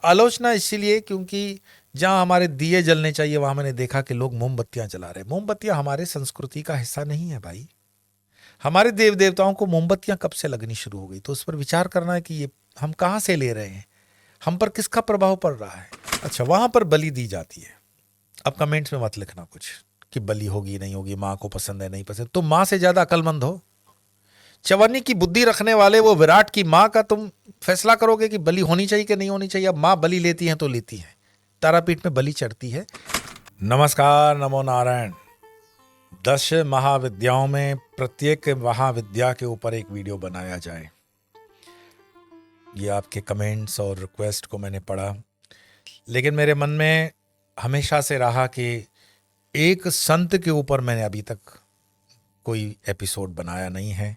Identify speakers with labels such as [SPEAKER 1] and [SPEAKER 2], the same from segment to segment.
[SPEAKER 1] आलोचना इसीलिए क्योंकि जहाँ हमारे दिए जलने चाहिए वहां मैंने देखा कि लोग मोमबत्तियां जला रहे हैं। मोमबत्तियां हमारे संस्कृति का हिस्सा नहीं है भाई। हमारे देव देवताओं को मोमबत्तियां कब से लगनी शुरू हो गई? तो उस पर विचार करना है कि ये हम कहाँ से ले रहे हैं, हम पर किसका प्रभाव पड़ रहा है। अच्छा, वहां पर बलि दी जाती है। अब कमेंट्स में मत लिखना कुछ कि बलि होगी नहीं होगी, माँ को पसंद है नहीं पसंद। तुम माँ से ज्यादा अकलमंद हो? चवन्नी की बुद्धि रखने वाले वो विराट की माँ का तुम फैसला करोगे कि बलि होनी चाहिए कि नहीं होनी चाहिए? अब माँ बलि लेती हैं तो लेती हैं, तारापीठ में बलि चढ़ती है। नमस्कार, नमो नारायण। 10 महाविद्याओं में प्रत्येक महाविद्या के ऊपर एक वीडियो बनाया जाए, ये आपके कमेंट्स और रिक्वेस्ट को मैंने पढ़ा। लेकिन मेरे मन में हमेशा से रहा कि एक संत के ऊपर मैंने अभी तक कोई एपिसोड बनाया नहीं है,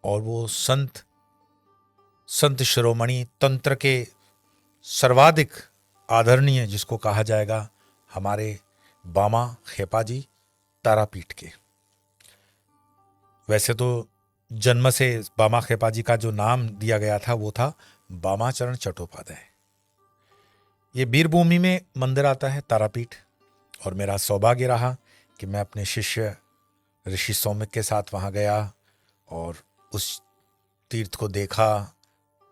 [SPEAKER 1] और वो संत शिरोमणि तंत्र के सर्वाधिक आदरणीय जिसको कहा जाएगा, हमारे बामा खेपा जी तारापीठ के। वैसे तो जन्म से बामा खेपा जी का जो नाम दिया गया था वो था बामाचरण चट्टोपाध्याय। ये वीरभूमि में मंदिर आता है तारापीठ, और मेरा सौभाग्य रहा कि मैं अपने शिष्य ऋषि सौमिक के साथ वहाँ गया और उस तीर्थ को देखा,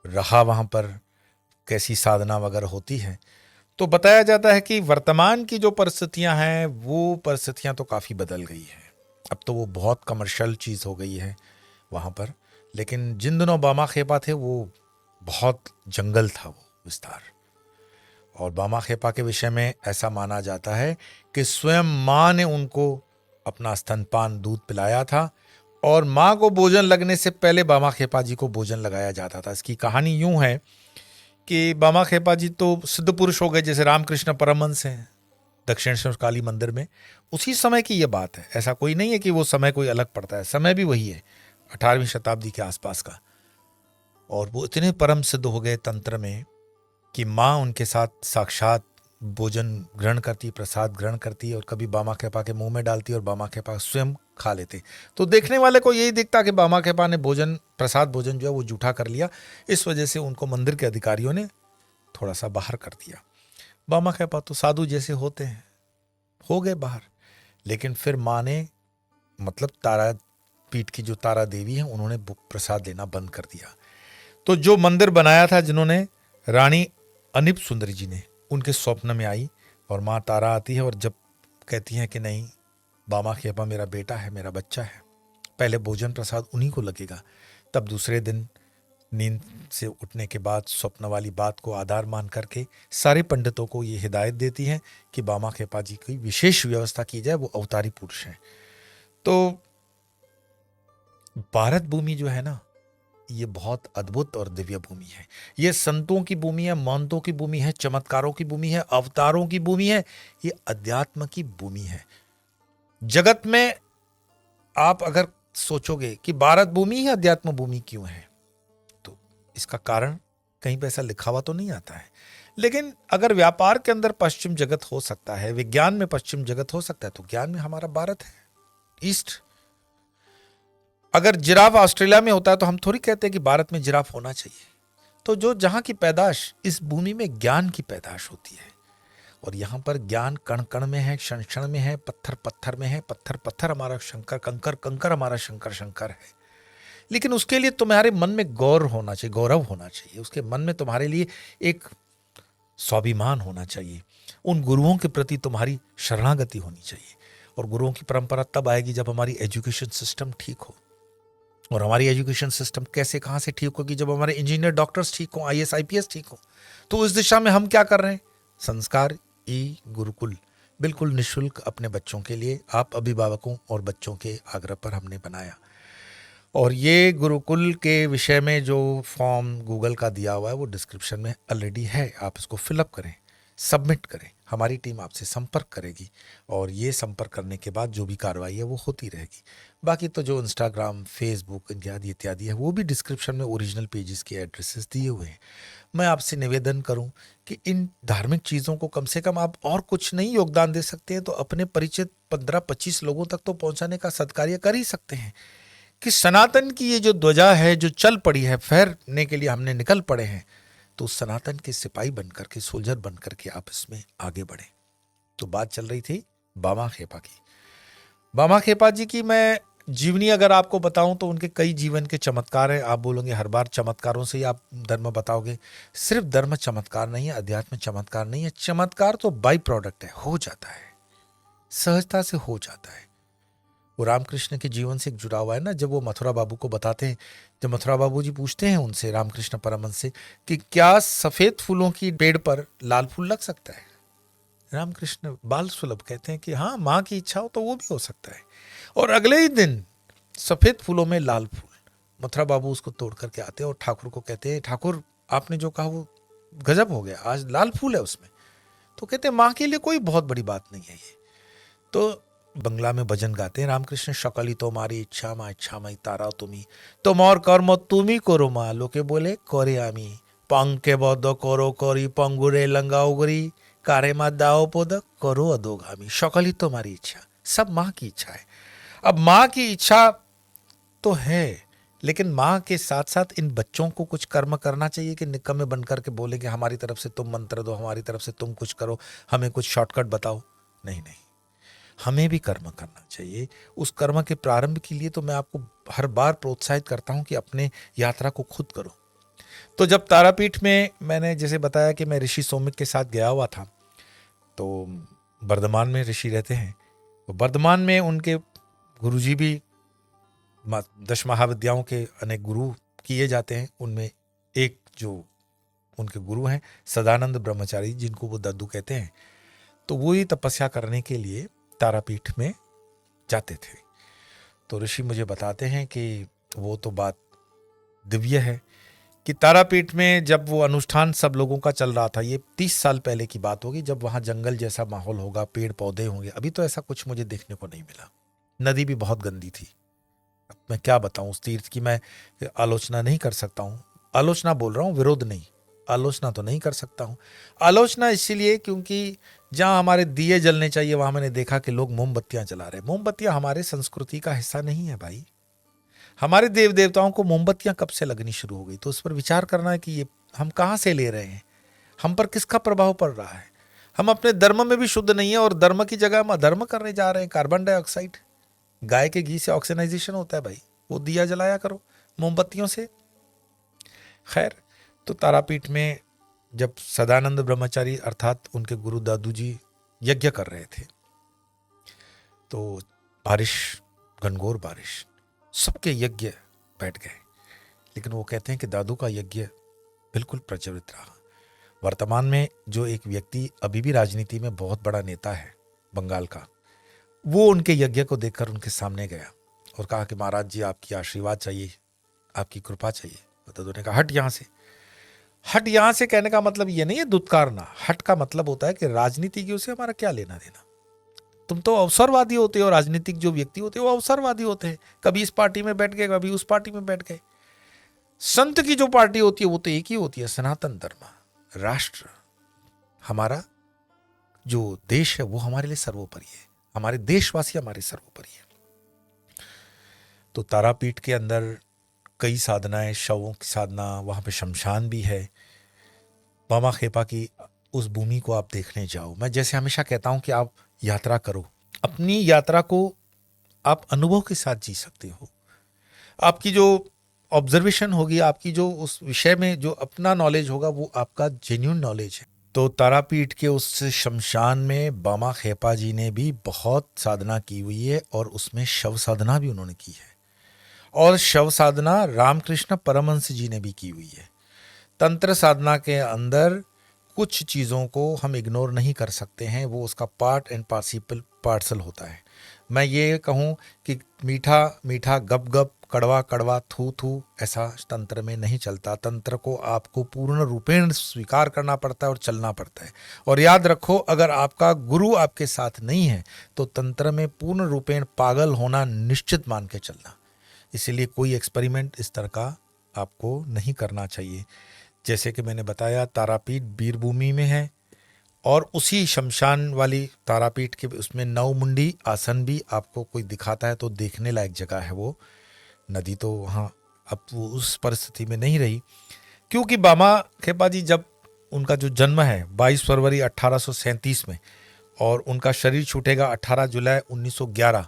[SPEAKER 1] रहा वहाँ पर, कैसी साधना वगैरह होती है। तो बताया जाता है कि वर्तमान की जो परिस्थितियाँ हैं वो परिस्थितियाँ तो काफ़ी बदल गई हैं। अब तो वो बहुत कमर्शियल चीज़ हो गई है वहाँ पर। लेकिन जिन दिनों बामा खेपा थे वो बहुत जंगल था, वो विस्तार। और बामा खेपा के विषय में ऐसा माना जाता है कि स्वयं माँ ने उनको अपना स्तनपान दूध पिलाया था, और माँ को भोजन लगने से पहले बामा खेपा जी को भोजन लगाया जाता था। इसकी कहानी यूं है कि बामा खेपा जी तो सिद्ध पुरुष हो गए, जैसे रामकृष्ण परमहंस हैं दक्षिणेश्वर काली मंदिर में। उसी समय की ये बात है, ऐसा कोई नहीं है कि वो समय कोई अलग पड़ता है, समय भी वही है, 18वीं शताब्दी के आसपास का। और वो इतने परम सिद्ध हो गए तंत्र में कि माँ उनके साथ साक्षात भोजन ग्रहण करती, प्रसाद ग्रहण करती, और कभी बामा खेपा के मुंह में डालती और बामा खेपा स्वयं खा लेते। तो देखने वाले को यही दिखता कि बामा खेपा ने प्रसाद भोजन जो है वो जूठा कर लिया। इस वजह से उनको मंदिर के अधिकारियों ने थोड़ा सा बाहर कर दिया। बामा खेपा तो साधु जैसे होते हैं, हो गए बाहर। लेकिन फिर माँ ने, मतलब तारा पीठ की जो तारा देवी है, उन्होंने प्रसाद देना बंद कर दिया। तो जो मंदिर बनाया था जिन्होंने, रानी अनिप सुंदरी जी ने, उनके स्वप्न में आई और माँ तारा आती है और जब कहती हैं कि नहीं, बामा खेपा मेरा बेटा है, मेरा बच्चा है, पहले भोजन प्रसाद उन्हीं को लगेगा। तब दूसरे दिन नींद से उठने के बाद स्वप्न वाली बात को आधार मान करके सारे पंडितों को ये हिदायत देती हैं कि बामा खेपा जी की विशेष व्यवस्था की जाए, वो अवतारी पुरुष हैं। तो भारत भूमि जो है ना, ये बहुत अद्भुत और दिव्य भूमि है। ये संतों की भूमि है, महंतों की भूमि है, चमत्कारों की भूमि है, अवतारों की भूमि है, ये अध्यात्म की भूमि है। जगत में आप अगर सोचोगे कि भारत भूमि ही अध्यात्म भूमि क्यों है, तो इसका कारण कहीं पे ऐसा लिखा हुआ तो नहीं आता है। लेकिन अगर व्यापार के अंदर पश्चिम जगत हो सकता है, विज्ञान में पश्चिम जगत हो सकता है, तो ज्ञान में हमारा भारत है, ईस्ट। अगर जिराफ ऑस्ट्रेलिया में होता है तो हम थोड़ी कहते हैं कि भारत में जिराफ होना चाहिए। तो जो जहां की पैदाश, इस भूमि में ज्ञान की पैदाश होती है, और यहां पर ज्ञान कण कण में है, क्षण क्षण में है, पत्थर पत्थर में है, पत्थर पत्थर हमारा शंकर, कंकर कंकर हमारा शंकर शंकर है। लेकिन उसके लिए तुम्हारे मन में गौरव होना चाहिए, गौरव होना चाहिए। उसके मन में तुम्हारे लिए एक स्वाभिमान होना चाहिए। उन गुरुओं के प्रति तुम्हारी शरणागति होनी चाहिए। और गुरुओं की परंपरा तब आएगी जब हमारी एजुकेशन सिस्टम ठीक हो। और हमारी एजुकेशन सिस्टम कैसे, कहाँ से ठीक होगी? जब हमारे इंजीनियर, डॉक्टर्स ठीक हो, IAS IPS ठीक हो। तो इस दिशा में हम क्या कर रहे हैं? संस्कार ई गुरुकुल बिल्कुल निःशुल्क अपने बच्चों के लिए, आप अभिभावकों और बच्चों के आग्रह पर हमने बनाया। और ये गुरुकुल के विषय में जो फॉर्म गूगल का दिया हुआ है वो डिस्क्रिप्शन में ऑलरेडी है, आप इसको फिलअप करें, सबमिट करें। हमारी टीम आपसे संपर्क करेगी, और ये संपर्क करने के बाद जो भी कार्रवाई है वो होती रहेगी। बाकी तो जो इंस्टाग्राम, फेसबुक इत्यादि इत्यादि है, वो भी डिस्क्रिप्शन में ओरिजिनल पेजेस के एड्रेसेस दिए हुए हैं। मैं आपसे निवेदन करूं कि इन धार्मिक चीज़ों को कम से कम, आप और कुछ नहीं योगदान दे सकते हैं तो अपने परिचित 15-25 लोगों तक तो पहुंचाने का सत्कार्य कर ही सकते हैं कि सनातन की ये जो ध्वजा है, जो चल पड़ी है, फहरने के लिए हमने निकल पड़े हैं, तो सनातन के सिपाही बनकर के, सोल्जर बनकर के आप इसमें आगे बढ़े। तो बात चल रही थी बामा खेपा की। बामा खेपा जी की मैं जीवनी अगर आपको बताऊं तो उनके कई जीवन के चमत्कार हैं। आप बोलोगे हर बार चमत्कारों से ही आप धर्म बताओगे। सिर्फ धर्म चमत्कार नहीं है, अध्यात्म चमत्कार नहीं है। चमत्कार तो बाई प्रोडक्ट है, हो जाता है, सहजता से हो जाता है। वो रामकृष्ण के जीवन से एक जुड़ा हुआ है ना। जब वो मथुरा बाबू को बताते हैं, जब मथुरा बाबू जी पूछते हैं उनसे, रामकृष्ण परमहंस से, कि क्या सफेद फूलों की पेड़ पर लाल फूल लग सकता है? रामकृष्ण बाल सुलभ कहते हैं कि हाँ, माँ की इच्छा हो तो वो भी हो सकता है। और अगले ही दिन सफेद फूलों में लाल फूल। मथुरा बाबू उसको तोड़ करके आते हैं और ठाकुर को कहते हैं, ठाकुर आपने जो कहा वो गजब हो गया, आज लाल फूल है उसमें। तो कहते हैं माँ के लिए कोई बहुत बड़ी बात नहीं है ये। तो बंगला में भजन गाते हैं रामकृष्ण, सकली तो मारी इच्छा मा, इच्छा माई तारा तुम्ही, तो मोर कर्म तुम्ही करो माँ। लोके बोले करे आमी, पंके बद्ध करो करी, पंगुरे लंगा उगरी, कारे मा दाओ पोद करो अधोगामी। सकली तो मारी इच्छा, सब माँ की इच्छा है। अब माँ की इच्छा तो है, लेकिन माँ के साथ साथ इन बच्चों को कुछ कर्म करना चाहिए कि निकम्मे बनकर के बोले कि हमारी तरफ से तुम मंत्र दो, हमारी तरफ से तुम कुछ करो, हमें कुछ शॉर्टकट बताओ। नहीं नहीं, हमें भी कर्म करना चाहिए। उस कर्म के प्रारंभ के लिए तो मैं आपको हर बार प्रोत्साहित करता हूं कि अपने यात्रा को खुद करो। तो जब तारापीठ में मैंने जैसे बताया कि मैं ऋषि सोमिक के साथ गया हुआ था, तो वर्धमान में ऋषि रहते हैं, तो वर्धमान में उनके गुरुजी भी 10 महाविद्याओं के अनेक गुरु किए जाते हैं। उनमें एक जो उनके गुरु हैं सदानंद ब्रह्मचारी, जिनको वो दद्दू कहते हैं, तो वो ही तपस्या करने के लिए तारापीठ में जाते थे। तो ऋषि मुझे बताते हैं कि वो तो बात दिव्य है कि तारापीठ में जब वो अनुष्ठान सब लोगों का चल रहा था, ये 30 साल पहले की बात होगी, जब वहाँ जंगल जैसा माहौल होगा, पेड़ पौधे होंगे। अभी तो ऐसा कुछ मुझे देखने को नहीं मिला। नदी भी बहुत गंदी थी। अब मैं क्या बताऊं, उस तीर्थ की मैं आलोचना नहीं कर सकता हूँ। आलोचना बोल रहा हूँ, विरोध नहीं, आलोचना तो नहीं कर सकता हूँ। आलोचना इसीलिए क्योंकि जहाँ हमारे दिए जलने चाहिए वहां मैंने देखा कि लोग मोमबत्तियां जला रहे हैं। मोमबत्तियां हमारे संस्कृति का हिस्सा नहीं है भाई। हमारे देव देवताओं को मोमबत्तियां कब से लगनी शुरू हो गई? तो उस पर विचार करना है कि ये हम कहाँ से ले रहे हैं, हम पर किसका प्रभाव पड़ रहा है। हम अपने धर्म में भी शुद्ध नहीं है और धर्म की जगह हम अधर्म करने जा रहे हैं। कार्बन डाइऑक्साइड, गाय के घी से ऑक्सीजनाइजेशन होता है भाई, वो दिया जलाया करो मोमबत्तियों से। खैर, तो तारापीठ में जब सदानंद ब्रह्मचारी अर्थात उनके गुरु दादू जी यज्ञ कर रहे थे, तो बारिश, घनघोर बारिश, सबके यज्ञ बैठ गए। लेकिन वो कहते हैं कि दादू का यज्ञ बिल्कुल प्रज्वलित रहा। वर्तमान में जो एक व्यक्ति अभी भी राजनीति में बहुत बड़ा नेता है बंगाल का, वो उनके यज्ञ को देखकर उनके सामने गया और कहा कि महाराज जी आपकी आशीर्वाद चाहिए, आपकी कृपा चाहिए। दादू ने कहा हट यहां से। हट यहां से कहने का मतलब ये नहीं है दुत्कारना। हट का मतलब होता है कि राजनीति की, उसे हमारा क्या लेना देना। तुम तो अवसरवादी होते हो, राजनीतिक जो व्यक्ति होते हैं वो अवसरवादी होते हैं। कभी इस पार्टी में बैठ गए, कभी उस पार्टी में बैठ गए। संत की जो पार्टी होती है वो तो एक ही होती है, सनातन धर्म, राष्ट्र, हमारा जो देश है वो हमारे लिए सर्वोपरि है, हमारे देशवासी हमारे सर्वोपरि है। तो तारापीठ के अंदर कई साधनाएं, शवों की साधना, वहां पे शमशान भी है। बामा खेपा की उस भूमि को आप देखने जाओ। मैं जैसे हमेशा कहता हूं कि आप यात्रा करो, अपनी यात्रा को आप अनुभव के साथ जी सकते हो। आपकी जो ऑब्जर्वेशन होगी, आपकी जो उस विषय में जो अपना नॉलेज होगा, वो आपका जेन्युइन नॉलेज है। तो तारापीठ के उस शमशान में बामा खेपा जी ने भी बहुत साधना की हुई है और उसमें शव साधना भी उन्होंने की है। और शव साधना रामकृष्ण परमहंस जी ने भी की हुई है। तंत्र साधना के अंदर कुछ चीज़ों को हम इग्नोर नहीं कर सकते हैं, वो उसका पार्ट एंड पार्सल होता है। मैं ये कहूँ कि मीठा मीठा गप गप, कड़वा कड़वा थू थू, ऐसा तंत्र में नहीं चलता। तंत्र को आपको पूर्ण रूपेण स्वीकार करना पड़ता है और चलना पड़ता है। और याद रखो, अगर आपका गुरु आपके साथ नहीं है तो तंत्र में पूर्ण रूपेण पागल होना निश्चित मान के चलना। इसीलिए कोई एक्सपेरिमेंट इस तरह का आपको नहीं करना चाहिए। जैसे कि मैंने बताया, तारापीठ बीरभूमि में है और उसी शमशान वाली तारापीठ के उसमें नवमुंडी आसन भी आपको कोई दिखाता है तो देखने लायक जगह है वो। नदी तो वहाँ अब वो उस परिस्थिति में नहीं रही। क्योंकि बामा खेपा जी जब उनका जो जन्म है 22 फरवरी 1837 में और उनका शरीर छूटेगा 18 जुलाई 1911,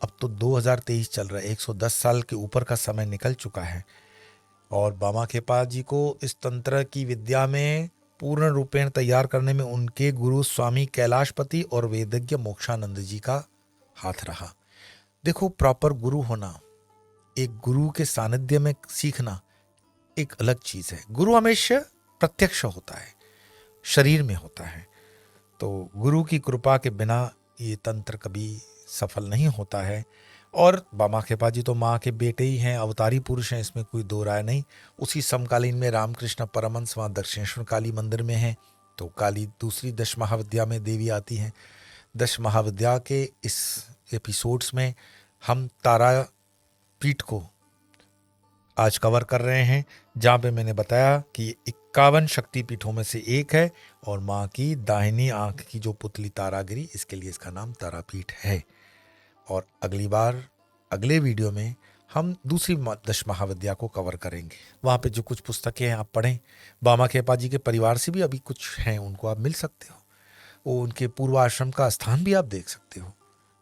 [SPEAKER 1] अब तो 2023 चल रहा है, 110 साल के ऊपर का समय निकल चुका है। और बामा खेपा जी को इस तंत्र की विद्या में पूर्ण रूपेण तैयार करने में उनके गुरु स्वामी कैलाशपति और वेदज्ञ मोक्षानंद जी का हाथ रहा। देखो, प्रॉपर गुरु होना, एक गुरु के सानिध्य में सीखना एक अलग चीज है। गुरु हमेशा प्रत्यक्ष होता है, शरीर में होता है। तो गुरु की कृपा के बिना ये तंत्र कभी सफल नहीं होता है। और बामा खेपा जी तो माँ के बेटे ही हैं, अवतारी पुरुष हैं, इसमें कोई दो राय नहीं। उसी समकालीन में रामकृष्ण परमहंस वहाँ दक्षिणेश्वर काली मंदिर में हैं, तो काली दूसरी दश महाविद्या में देवी आती हैं। दश महाविद्या के इस एपिसोड्स में हम तारा पीठ को आज कवर कर रहे हैं, जहाँ पे मैंने बताया कि 51 शक्तिपीठों में से एक है और माँ की दाहिनी आंख की जो पुतली तारागिरी, इसके लिए इसका नाम तारापीठ है। और अगली बार अगले वीडियो में हम दूसरी दश महाविद्या को कवर करेंगे। वहाँ पे जो कुछ पुस्तकें हैं आप पढ़ें। बामा खेपा जी के परिवार से भी अभी कुछ हैं, उनको आप मिल सकते हो। वो उनके पूर्वाश्रम का स्थान भी आप देख सकते हो।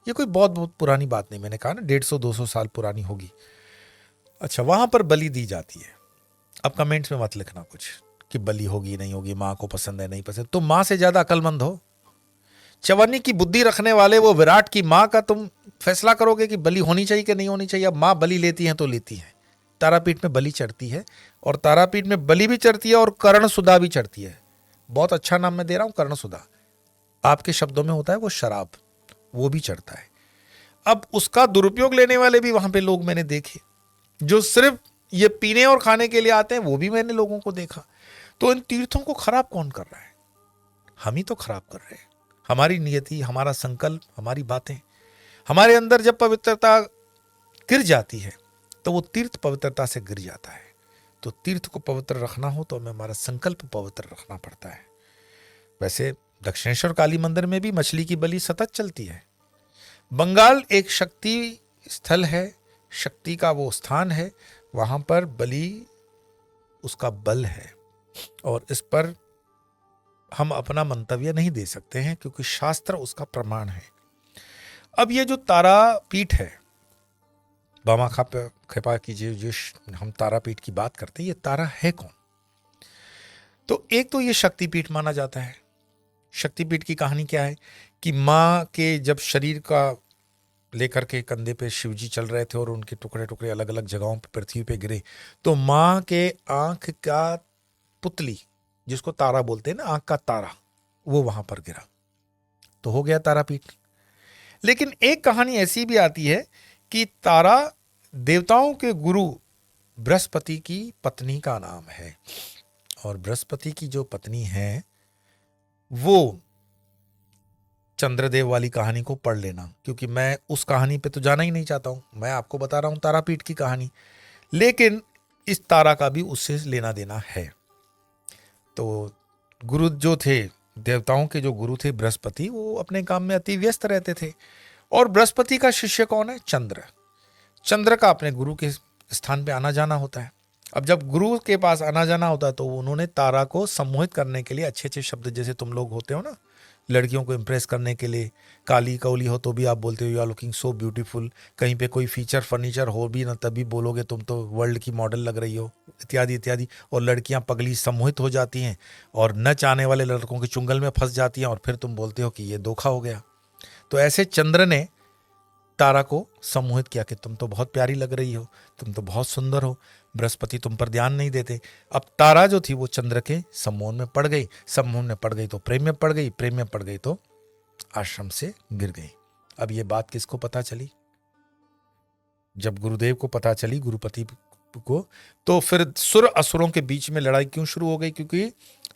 [SPEAKER 1] ये कोई बहुत पुरानी बात नहीं, मैंने कहा ना 150-200 साल पुरानी होगी। अच्छा, वहाँ पर बलि दी जाती है। अब कमेंट्स में मत लिखना कुछ कि बलि होगी नहीं होगी, माँ को पसंद है नहीं पसंद। तुम माँ से ज्यादा अकलमंद हो। चवन्नी की बुद्धि रखने वाले वो विराट की माँ का तुम फैसला करोगे कि बलि होनी चाहिए कि नहीं होनी चाहिए। अब माँ बलि लेती है तो लेती है। तारापीठ में बलि चढ़ती है, और तारापीठ में बलि भी चढ़ती है और कर्णसुधा भी चढ़ती है। बहुत अच्छा नाम मैं दे रहा हूँ, कर्णसुधा। आपके शब्दों में होता है वो शराब, वो भी चढ़ता है। अब उसका दुरुपयोग लेने वाले भी वहां पे लोग मैंने देखे, जो सिर्फ ये पीने और खाने के लिए आते हैं, वो भी मैंने लोगों को देखा। तो इन तीर्थों को खराब कौन कर रहा है? हम ही तो खराब कर रहे हैं। हमारी नियति, हमारा संकल्प, हमारी बातें। हमारे अंदर जब पवित्रता गिर जाती है तो वो तीर्थ पवित्रता से गिर जाता है। तो तीर्थ को पवित्र रखना हो तो हमें हमारा संकल्प पवित्र रखना पड़ता है। वैसे दक्षिणेश्वर काली मंदिर में भी मछली की बलि सतत चलती है। बंगाल एक शक्ति स्थल है, शक्ति का वो स्थान है, वहां पर बलि उसका बल है। और इस पर हम अपना मंतव्य नहीं दे सकते हैं, क्योंकि शास्त्र उसका प्रमाण है। अब ये जो तारापीठ है, बामा खेपा की जो हम तारापीठ की बात करते हैं, ये तारा है कौन? तो एक तो ये शक्तिपीठ माना जाता है। शक्तिपीठ की कहानी क्या है कि माँ के जब शरीर का लेकर के कंधे पे शिवजी चल रहे थे और उनके टुकड़े टुकड़े अलग अलग जगहों पे पृथ्वी पे गिरे, तो माँ के आंख का पुतली, जिसको तारा बोलते हैं ना, आंख का तारा, वो वहां पर गिरा, तो हो गया तारापीठ। लेकिन एक कहानी ऐसी भी आती है कि तारा देवताओं के गुरु बृहस्पति की पत्नी का नाम है। और बृहस्पति की जो पत्नी है वो चंद्रदेव वाली कहानी को पढ़ लेना, क्योंकि मैं उस कहानी पे तो जाना ही नहीं चाहता हूं। मैं आपको बता रहा हूं तारापीठ की कहानी, लेकिन इस तारा का भी उससे लेना देना है। तो गुरु जो थे, देवताओं के जो गुरु थे बृहस्पति, वो अपने काम में अति व्यस्त रहते थे। और बृहस्पति का शिष्य कौन है? चंद्र। चंद्र का अपने गुरु के स्थान पे आना जाना होता है। अब जब गुरु के पास आना जाना होता है तो उन्होंने तारा को सम्मोहित करने के लिए अच्छे अच्छे शब्द, जैसे तुम लोग होते हो ना, लड़कियों को इम्प्रेस करने के लिए, काली कौली हो तो भी आप बोलते हो you are looking so beautiful. कहीं पे कोई फीचर फर्नीचर हो भी ना, तभी बोलोगे तुम तो वर्ल्ड की मॉडल लग रही हो, इत्यादि इत्यादि। और लड़कियां पगली सम्मोहित हो जाती हैं और न चाहने वाले लड़कों के चुंगल में फंस जाती हैं, और फिर तुम बोलते हो कि ये धोखा हो गया। तो ऐसे चंद्र ने तारा को सम्मोहित किया कि तुम तो बहुत प्यारी लग रही हो, तुम तो बहुत सुंदर हो। बृहस्पति तुम पर ध्यान नहीं देते। अब तारा जो थी वो चंद्र के सम्मोहन में पड़ गई। सम्मोहन में पड़ गई तो प्रेम में पड़ गई, प्रेम में पड़ गई तो आश्रम से गिर गई। अब ये बात किसको पता चली? जब गुरुदेव को पता चली, गुरुपति को, तो फिर सुर असुरों के बीच में लड़ाई क्यों शुरू हो गई? क्योंकि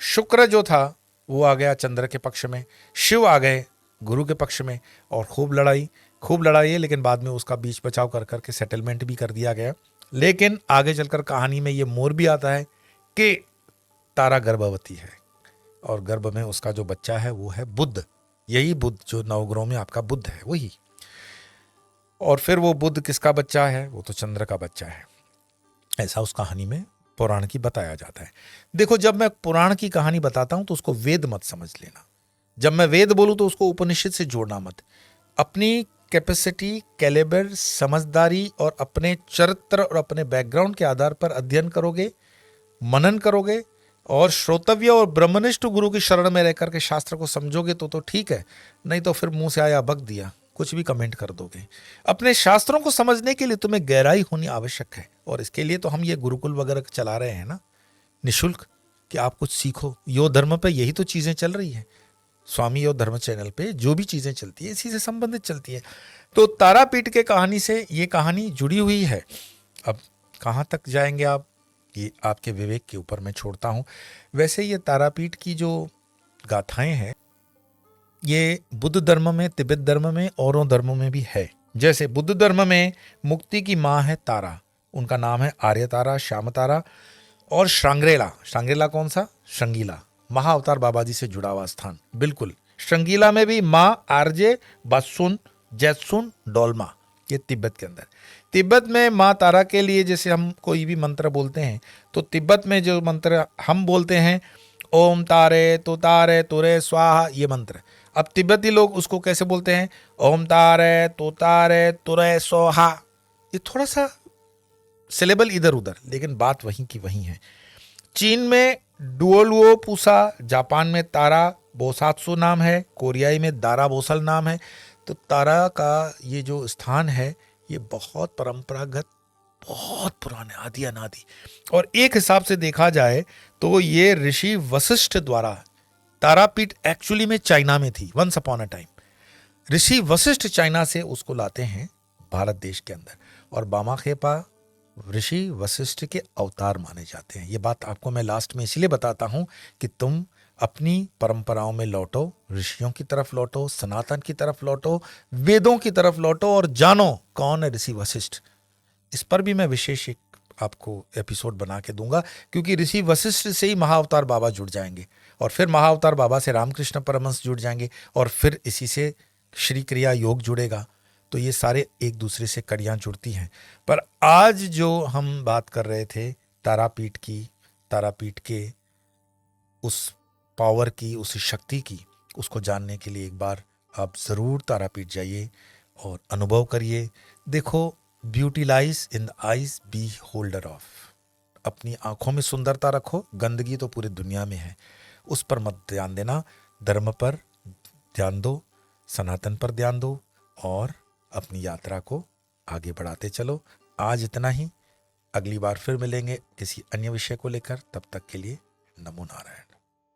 [SPEAKER 1] शुक्र जो था वो आ गया चंद्र के पक्ष में, शिव आ गए गुरु के पक्ष में, और खूब लड़ाई है। लेकिन बाद में उसका बीच बचाव कर करके सेटलमेंट भी कर दिया गया। लेकिन आगे चलकर कहानी में ये मोड़ भी आता है कि तारा गर्भवती है, और गर्भ में उसका जो बच्चा है वो है बुध। यही बुध जो नवग्रहों में आपका बुध है, वही। और फिर वो बुध किसका बच्चा है? वो तो चंद्र का बच्चा है। ऐसा उस कहानी में पुराण की बताया जाता है। देखो, जब मैं पुराण की कहानी बताता हूं तो उसको वेद मत समझ लेना। जब मैं वेद बोलूं तो उसको उपनिषद से जोड़ना मत। अपनी कैपेसिटी, कैलिबर, समझदारी और अपने चरित्र और अपने बैकग्राउंड के आधार पर अध्ययन करोगे, मनन करोगे और श्रोतव्य और ब्रह्मनिष्ठ गुरु की शरण में रहकर के शास्त्र को समझोगे तो ठीक है, नहीं तो फिर मुंह से आया बक दिया, कुछ भी कमेंट कर दोगे। अपने शास्त्रों को समझने के लिए तुम्हें गहराई होनी आवश्यक है, और इसके लिए तो हम ये गुरुकुल वगैरह चला रहे हैं ना, निशुल्क, कि आप कुछ सीखो। यो धर्म पे यही तो चीजें चल रही है। स्वामी यो धर्म चैनल पे जो भी चीजें चलती है इसी से संबंधित चलती है। तो तारापीठ के कहानी से ये कहानी जुड़ी हुई है। अब कहाँ तक जाएंगे आप, ये आपके विवेक के ऊपर मैं छोड़ता हूँ। वैसे ये तारापीठ की जो गाथाएं हैं ये बुद्ध धर्म में, तिब्बत धर्म में, औरों धर्मों में भी है। जैसे बुद्ध धर्म में मुक्ति की माँ है तारा, उनका नाम है आर्य तारा, श्याम तारा और श्रृंगेला। श्रृंगेला कौन सा? श्रृंगीला, महाअवतार बाबा जी से जुड़ा हुआ स्थान। बिल्कुल, श्रृंगीला में भी माँ आरजे, बासुन, जैसुन, डोलमा, ये तिब्बत के अंदर। तिब्बत में माँ तारा के लिए जैसे हम कोई भी मंत्र बोलते हैं तो तिब्बत में जो मंत्र हम बोलते हैं ओम तारे तुरे स्वाहा, ये मंत्र। अब तिब्बती लोग उसको कैसे बोलते हैं? ओम तारे तुरे स्वाहा। ये थोड़ा सा सिलेबल इधर उधर, लेकिन बात वहीं की वहीं है। चीन में डुओलुओ पूसा, जापान में तारा बोसात्सु नाम है, कोरियाई में दारा बोसल नाम है। तो तारा का ये जो स्थान है ये बहुत परंपरागत, बहुत पुराने, आदि अनादि। और एक हिसाब से देखा जाए तो ये ऋषि वशिष्ठ द्वारा, तारापीठ एक्चुअली में चाइना में थी once upon a time. Rishi Vashishtha China से उसको लाते हैं भारत देश के अंदर, और बामाखेपा ऋषि वशिष्ठ के अवतार माने जाते हैं। ये बात आपको मैं लास्ट में इसलिए बताता हूं कि तुम अपनी परंपराओं में लौटो, ऋषियों की तरफ लौटो, सनातन की तरफ लौटो, वेदों की तरफ लौटो और जानो कौन है ऋषि वशिष्ठ। इस पर भी मैं विशेष एक आपको एपिसोड बना के दूंगा, क्योंकि ऋषि वशिष्ठ से ही महाअवतार बाबा जुड़ जाएंगे, और फिर महाअवतार बाबा से रामकृष्ण परमहंस जुड़ जाएंगे, और फिर इसी से श्री क्रिया योग जुड़ेगा। तो ये सारे एक दूसरे से कड़ियाँ जुड़ती हैं। पर आज जो हम बात कर रहे थे तारापीठ की, तारापीठ के उस पावर की, उस शक्ति की, उसको जानने के लिए एक बार आप ज़रूर तारापीठ जाइए और अनुभव करिए। देखो, beauty lies in the eyes, beholder of. अपनी आंखों में सुंदरता रखो, गंदगी तो पूरी दुनिया में है, उस पर मत ध्यान देना। धर्म पर ध्यान दो, सनातन पर ध्यान दो, और अपनी यात्रा को आगे बढ़ाते चलो। आज इतना ही, अगली बार फिर मिलेंगे किसी अन्य विषय को लेकर। तब तक के लिए नमो नारायण।